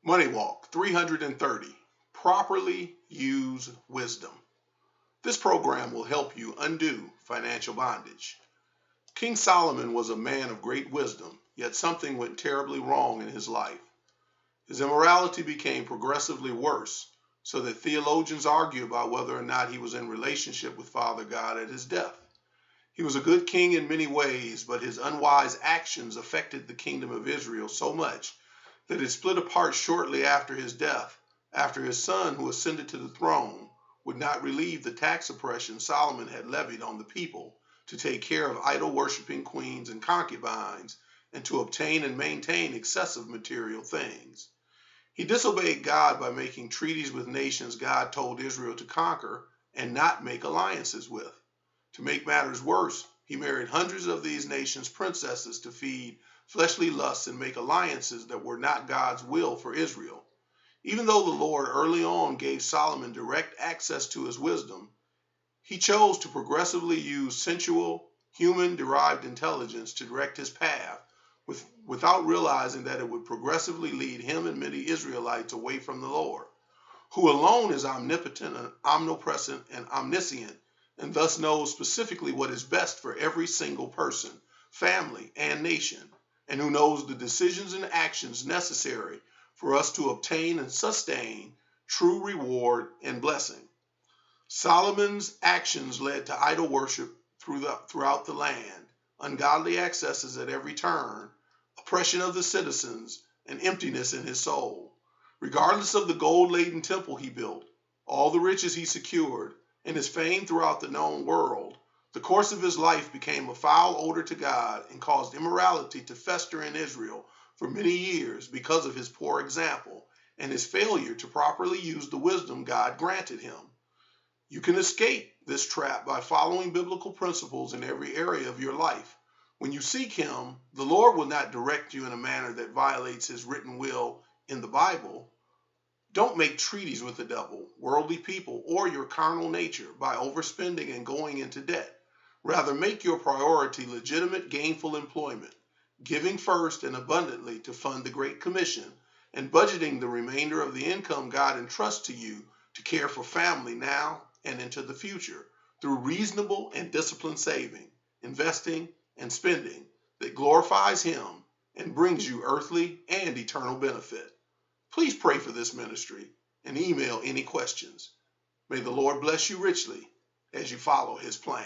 MoneyWalk 330. Properly use wisdom. This program will help you undo financial bondage. King Solomon was a man of great wisdom, yet something went terribly wrong in his life. His immorality became progressively worse, so that theologians argue about whether or not he was in relationship with Father God at his death. He was a good king in many ways, but his unwise actions affected the kingdom of Israel so much that it split apart shortly after his death, after his son, who ascended to the throne, would not relieve the tax oppression Solomon had levied on the people to take care of idol-worshiping queens and concubines and to obtain and maintain excessive material things. He disobeyed God by making treaties with nations God told Israel to conquer and not make alliances with. To make matters worse, he married hundreds of these nations' princesses to feed fleshly lusts and make alliances that were not God's will for Israel. Even though the Lord early on gave Solomon direct access to his wisdom, he chose to progressively use sensual, human-derived intelligence to direct his path without realizing that it would progressively lead him and many Israelites away from the Lord, who alone is omnipotent and omnipresent and omniscient, and thus knows specifically what is best for every single person, family, and nation, and who knows the decisions and actions necessary for us to obtain and sustain true reward and blessing. Solomon's actions led to idol worship throughout the land, ungodly excesses at every turn, oppression of the citizens, and emptiness in his soul. Regardless of the gold-laden temple he built, all the riches he secured, and his fame throughout the known world, the course of his life became a foul odor to God and caused immorality to fester in Israel for many years because of his poor example and his failure to properly use the wisdom God granted him. You can escape this trap by following biblical principles in every area of your life. When you seek him, the Lord will not direct you in a manner that violates his written will in the Bible. Don't make treaties with the devil, worldly people, or your carnal nature by overspending and going into debt. Rather, make your priority legitimate, gainful employment, giving first and abundantly to fund the Great Commission, and budgeting the remainder of the income God entrusts to you to care for family now and into the future through reasonable and disciplined saving, investing, and spending that glorifies him and brings you earthly and eternal benefit. Please pray for this ministry and email any questions. May the Lord bless you richly as you follow his plan.